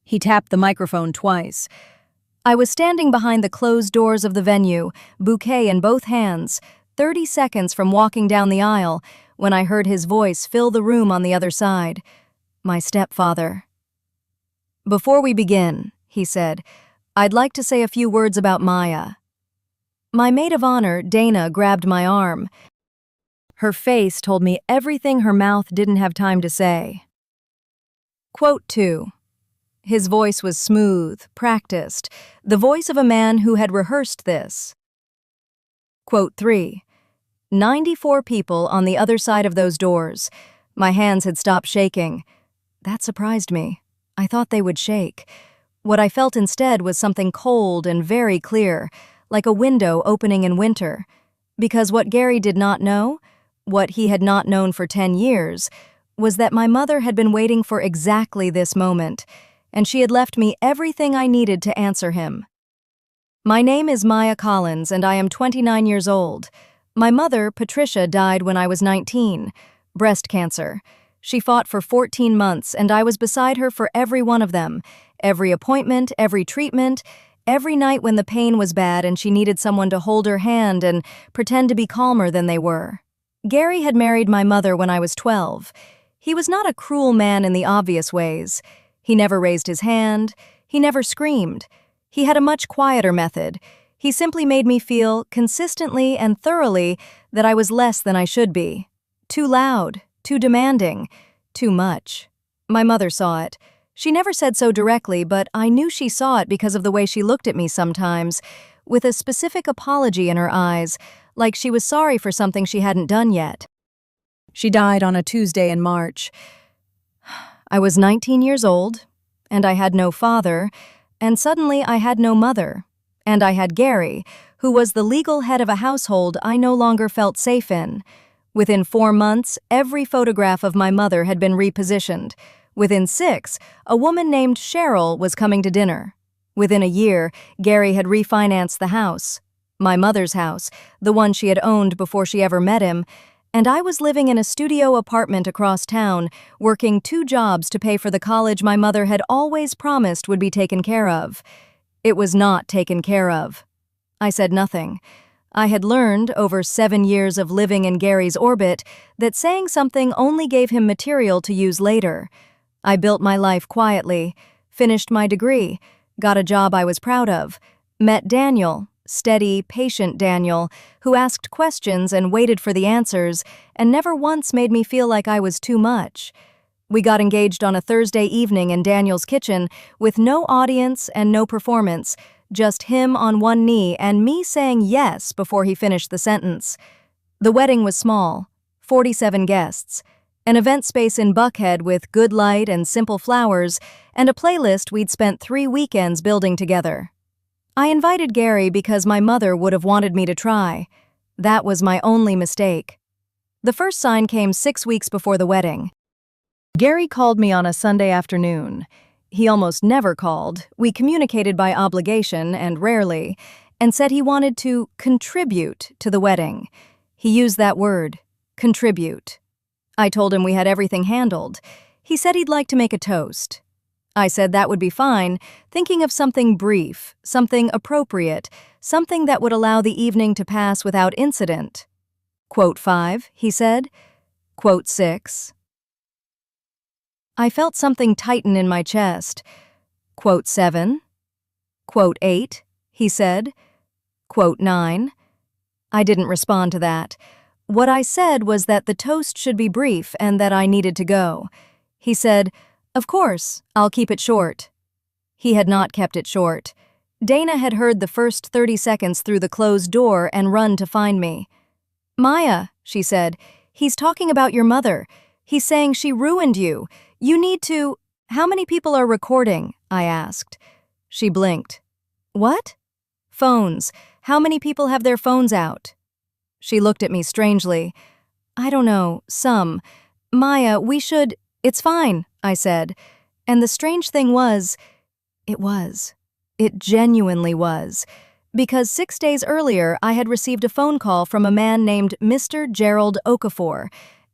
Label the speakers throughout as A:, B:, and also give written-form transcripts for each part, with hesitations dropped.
A: He tapped the microphone twice. I was standing behind the closed doors of the venue, bouquet in both hands, 30 seconds from walking down the aisle, when I heard his voice fill the room on the other side. My stepfather. "Before we begin," he said, "I'd like to say a few words about Maya." My maid of honor, Dana, grabbed my arm. Her face told me everything her mouth didn't have time to say. Quote 2. His voice was smooth, practiced, the voice of a man who had rehearsed this. Quote 3. 94 people on the other side of those doors. My hands had stopped shaking. That surprised me. I thought they would shake. What I felt instead was something cold and very clear, like a window opening in winter. Because what Gary did not know, what he had not known for 10 years, was that my mother had been waiting for exactly this moment, and she had left me everything I needed to answer him. My name is Maya Collins, and I am 29 years old. My mother, Patricia, died when I was 19. Breast cancer. She fought for 14 months, and I was beside her for every one of them. Every appointment, every treatment, every night when the pain was bad and she needed someone to hold her hand and pretend to be calmer than they were. Gary had married my mother when I was 12. He was not a cruel man in the obvious ways. He never raised his hand. He never screamed. He had a much quieter method. He simply made me feel, consistently and thoroughly, that I was less than I should be. Too loud, too demanding, too much. My mother saw it. She never said so directly, but I knew she saw it because of the way she looked at me sometimes, with a specific apology in her eyes, like she was sorry for something she hadn't done yet. She died on a Tuesday in March. I was 19 years old, and I had no father, and suddenly I had no mother. And I had Gary, who was the legal head of a household I no longer felt safe in. Within 4 months, every photograph of my mother had been repositioned. Within 6, a woman named Cheryl was coming to dinner. Within a year, Gary had refinanced the house. My mother's house, the one she had owned before she ever met him, and I was living in a studio apartment across town, working 2 jobs to pay for the college my mother had always promised would be taken care of. It was not taken care of. I said nothing. I had learned, over 7 years of living in Gary's orbit, that saying something only gave him material to use later. I built my life quietly, finished my degree, got a job I was proud of, met Daniel, steady, patient Daniel, who asked questions and waited for the answers, and never once made me feel like I was too much. We got engaged on a Thursday evening in Daniel's kitchen, with no audience and no performance, just him on one knee and me saying yes before he finished the sentence. The wedding was small, 47 guests, an event space in Buckhead with good light and simple flowers, and a playlist we'd spent 3 weekends building together. I invited Gary because my mother would have wanted me to try. That was my only mistake. The first sign came 6 weeks before the wedding. Gary called me on a Sunday afternoon. He almost never called. We communicated by obligation and rarely, and said he wanted to contribute to the wedding. He used that word, contribute. I told him we had everything handled. He said he'd like to make a toast. I said that would be fine, thinking of something brief, something appropriate, something that would allow the evening to pass without incident. Quote 5, he said. Quote 6. I felt something tighten in my chest. Quote 7. Quote 8, he said. Quote 9. I didn't respond to that. What I said was that the toast should be brief and that I needed to go. He said, "Of course, I'll keep it short." He had not kept it short. Dana had heard the first 30 seconds through the closed door and run to find me. "Maya," she said, "he's talking about your mother. He's saying she ruined you. You need to—" "How many people are recording?" I asked. She blinked. "What?" "Phones. How many people have their phones out?" She looked at me strangely. "I don't know, some. Maya, we should—" "It's fine," I said. And the strange thing was, it was. It genuinely was. Because 6 days earlier, I had received a phone call from a man named Mr. Gerald Okafor,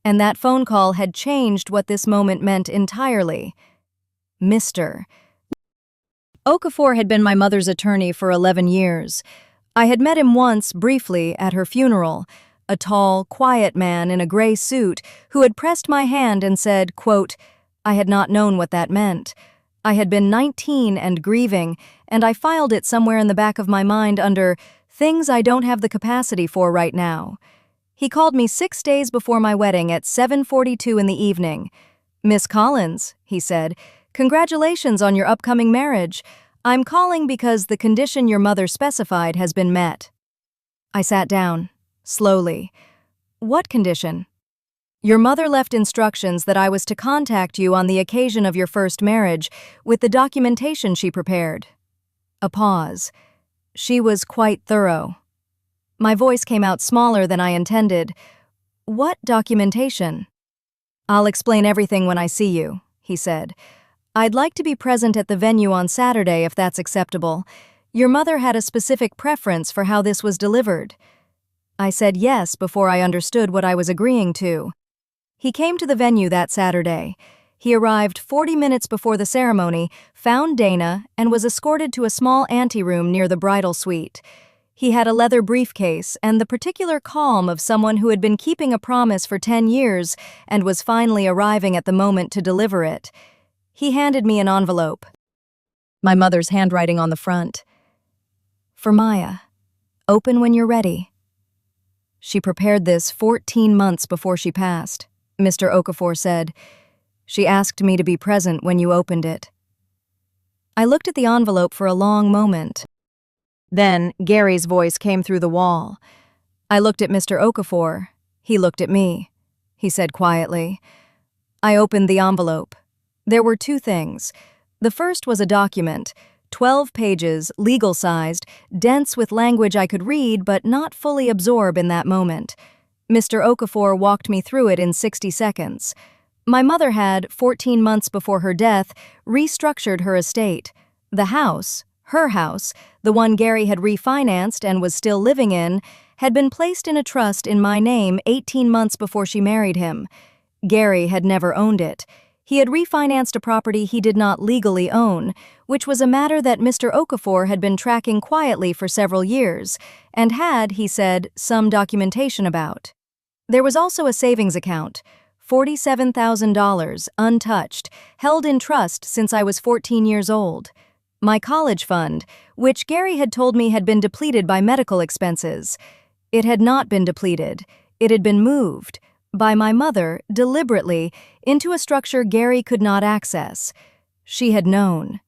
A: and that phone call had changed what this moment meant entirely. Mr. Okafor had been my mother's attorney for 11 years. I had met him once, briefly, at her funeral, a tall, quiet man in a gray suit who had pressed my hand and said, quote, I had not known what that meant. I had been 19 and grieving, and I filed it somewhere in the back of my mind under things I don't have the capacity for right now. He called me 6 days before my wedding at 7:42 in the evening. Miss Collins, he said, congratulations on your upcoming marriage. I'm calling because the condition your mother specified has been met. I sat down, slowly. What condition? Your mother left instructions that I was to contact you on the occasion of your first marriage with the documentation she prepared. A pause. She was quite thorough. My voice came out smaller than I intended. What documentation? I'll explain everything when I see you, he said. I'd like to be present at the venue on Saturday if that's acceptable. Your mother had a specific preference for how this was delivered. I said yes before I understood what I was agreeing to. He came to the venue that Saturday. He arrived 40 minutes before the ceremony, found Dana, and was escorted to a small anteroom near the bridal suite. He had a leather briefcase and the particular calm of someone who had been keeping a promise for 10 years and was finally arriving at the moment to deliver it. He handed me an envelope. My mother's handwriting on the front. For Maya. Open when you're ready. She prepared this 14 months before she passed, Mr. Okafor said. She asked me to be present when you opened it. I looked at the envelope for a long moment. Then Gary's voice came through the wall. I looked at Mr. Okafor. He looked at me. He said quietly. I opened the envelope. There were 2 things. The first was a document, 12 pages, legal-sized, dense with language I could read but not fully absorb in that moment. Mr. Okafor walked me through it in 60 seconds. My mother had, 14 months before her death, restructured her estate. The house, her house, the one Gary had refinanced and was still living in, had been placed in a trust in my name 18 months before she married him. Gary had never owned it. He had refinanced a property he did not legally own, which was a matter that Mr. Okafor had been tracking quietly for several years, and had, he said, some documentation about. There was also a savings account, $47,000, untouched, held in trust since I was 14 years old. My college fund, which Gary had told me had been depleted by medical expenses. It had not been depleted. It had been moved, by my mother, deliberately, into a structure Gary could not access. She had known.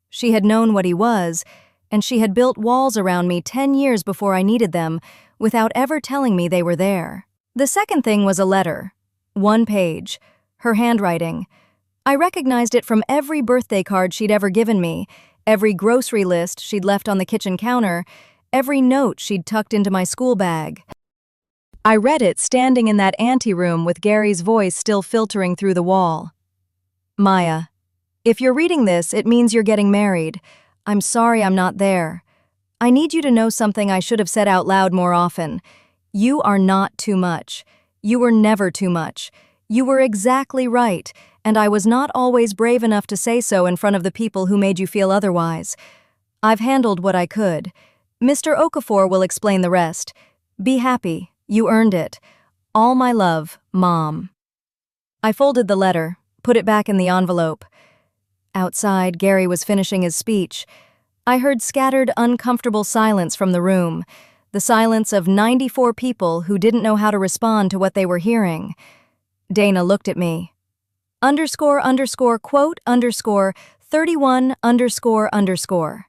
A: She had known what he was, and she had built walls around me 10 years before I needed them, without ever telling me they were there. The second thing was a letter. 1 page. Her handwriting. I recognized it from every birthday card she'd ever given me, every grocery list she'd left on the kitchen counter, every note she'd tucked into my school bag. I read it standing in that anteroom with Gary's voice still filtering through the wall. Maya, if you're reading this, it means you're getting married. I'm sorry I'm not there. I need you to know something I should have said out loud more often. You are not too much. You were never too much. You were exactly right, and I was not always brave enough to say so in front of the people who made you feel otherwise. I've handled what I could. Mr. Okafor will explain the rest. Be happy. You earned it. All my love, Mom. I folded the letter, put it back in the envelope. Outside, Gary was finishing his speech. I heard scattered, uncomfortable silence from the room, the silence of 94 people who didn't know how to respond to what they were hearing. Dana looked at me. __quote _31 __.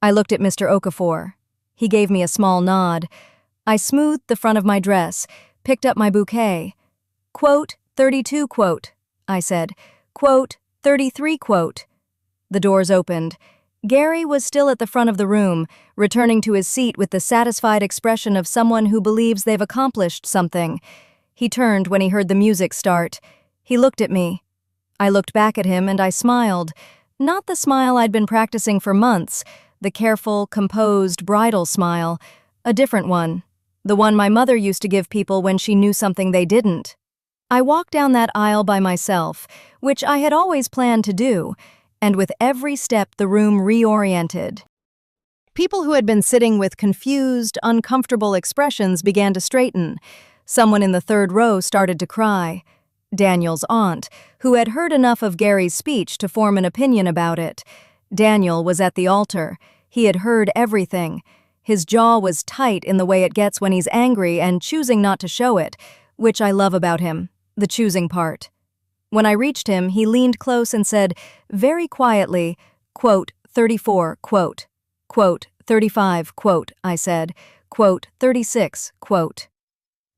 A: I looked at Mr. Okafor. He gave me a small nod. I smoothed the front of my dress, picked up my bouquet. Quote, 32 quote, I said. Quote, 33 quote. The doors opened. Gary was still at the front of the room, returning to his seat with the satisfied expression of someone who believes they've accomplished something. He turned when he heard the music start. He looked at me. I looked back at him and I smiled. Not the smile I'd been practicing for months, the careful, composed, bridal smile. A different one. The one my mother used to give people when she knew something they didn't. I walked down that aisle by myself, which I had always planned to do. and with every step the room reoriented. People who had been sitting with confused, uncomfortable expressions began to straighten. Someone in the third row started to cry. Daniel's aunt, who had heard enough of Gary's speech to form an opinion about it. Daniel was at the altar. He had heard everything. His jaw was tight in the way it gets when he's angry and choosing not to show it, which I love about him, the choosing part. When I reached him, he leaned close and said, very quietly, quote, 34, quote, 35, quote, I said, quote, 36, quote.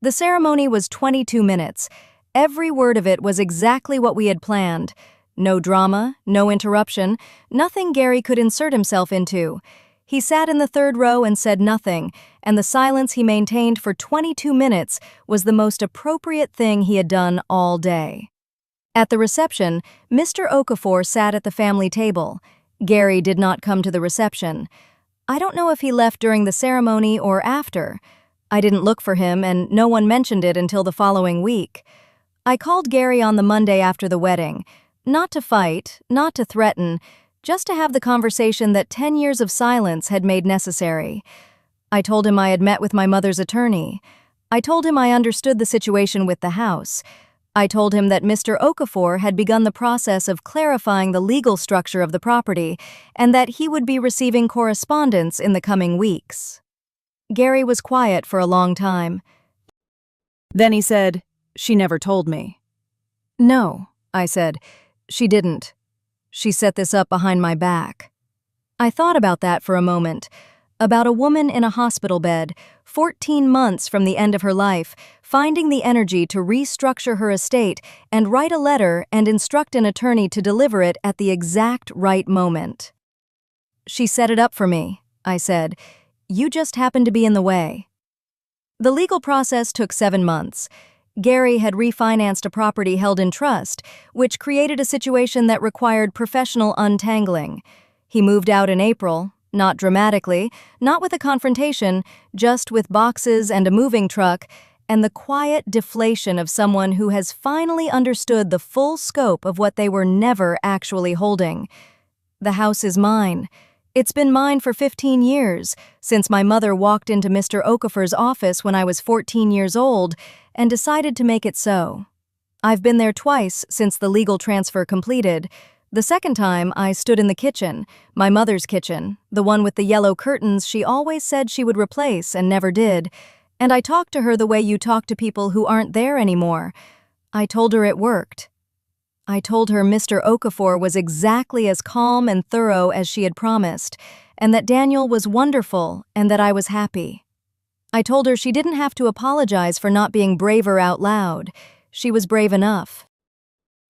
A: The ceremony was 22 minutes. Every word of it was exactly what we had planned. No drama, no interruption, nothing Gary could insert himself into. He sat in the third row and said nothing, and the silence he maintained for 22 minutes was the most appropriate thing he had done all day. At the reception, Mr. Okafor sat at the family table. Gary did not come to the reception. I don't know if he left during the ceremony or after. I didn't look for him, and no one mentioned it until the following week. I called Gary on the Monday after the wedding, not to fight, not to threaten, just to have the conversation that 10 years of silence had made necessary. I told him I had met with my mother's attorney. I told him I understood the situation with the house. I told him that Mr. Okafor had begun the process of clarifying the legal structure of the property and that he would be receiving correspondence in the coming weeks. Gary was quiet for a long time. Then he said, "She never told me." "No," I said, "she didn't. She set this up behind my back." I thought about that for a moment, about a woman in a hospital bed, 14 months from the end of her life, finding the energy to restructure her estate and write a letter and instruct an attorney to deliver it at the exact right moment. "She set it up for me," I said. "You just happened to be in the way." The legal process took 7 months. Gary had refinanced a property held in trust, which created a situation that required professional untangling. He moved out in April, not dramatically, not with a confrontation, just with boxes and a moving truck, and the quiet deflation of someone who has finally understood the full scope of what they were never actually holding. The house is mine. It's been mine for 15 years, since my mother walked into Mr. Okafor's office when I was 14 years old and decided to make it so. I've been there twice since the legal transfer completed. The second time, I stood in the kitchen, my mother's kitchen, the one with the yellow curtains she always said she would replace and never did, and I talked to her the way you talk to people who aren't there anymore. I told her it worked. I told her Mr. Okafor was exactly as calm and thorough as she had promised, and that Daniel was wonderful and that I was happy. I told her she didn't have to apologize for not being braver out loud. She was brave enough.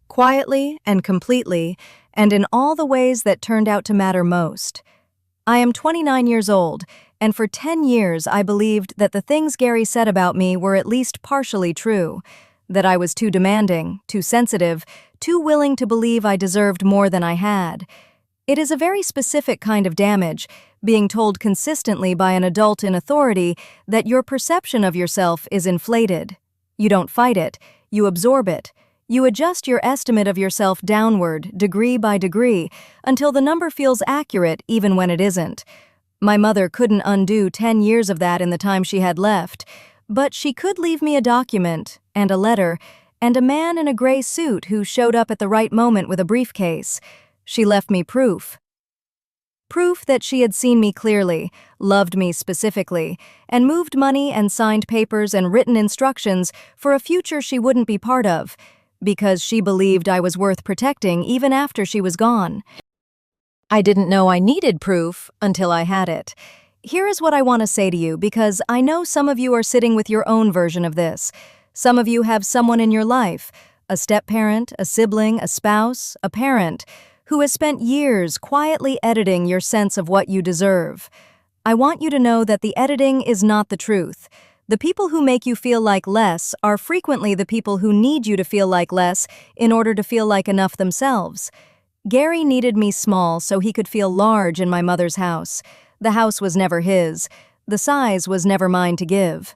A: Quietly and completely, and in all the ways that turned out to matter most. I am 29 years old, and for 10 years I believed that the things Gary said about me were at least partially true, that I was too demanding, too sensitive, too willing to believe I deserved more than I had. It is a very specific kind of damage, being told consistently by an adult in authority that your perception of yourself is inflated. You don't fight it, you absorb it. You adjust your estimate of yourself downward, degree by degree, until the number feels accurate even when it isn't. My mother couldn't undo 10 years of that in the time she had left, but she could leave me a document, and a letter, and a man in a gray suit who showed up at the right moment with a briefcase. She left me proof. Proof that she had seen me clearly, loved me specifically, and moved money and signed papers and written instructions for a future she wouldn't be part of, because she believed I was worth protecting even after she was gone. I didn't know I needed proof until I had it. Here is what I want to say to you, because I know some of you are sitting with your own version of this. Some of you have someone in your life, a step-parent, a sibling, a spouse, a parent, who has spent years quietly editing your sense of what you deserve. I want you to know that the editing is not the truth. The people who make you feel like less are frequently the people who need you to feel like less in order to feel like enough themselves. Gary needed me small so he could feel large in my mother's house. The house was never his. The size was never mine to give.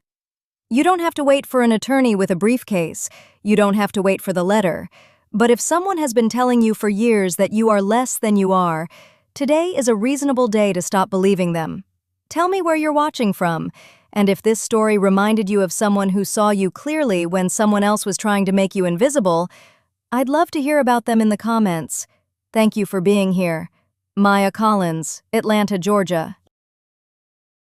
A: You don't have to wait for an attorney with a briefcase. You don't have to wait for the letter. But if someone has been telling you for years that you are less than you are, today is a reasonable day to stop believing them. Tell me where you're watching from, and if this story reminded you of someone who saw you clearly when someone else was trying to make you invisible, I'd love to hear about them in the comments. Thank you for being here. Maya Collins, Atlanta, Georgia.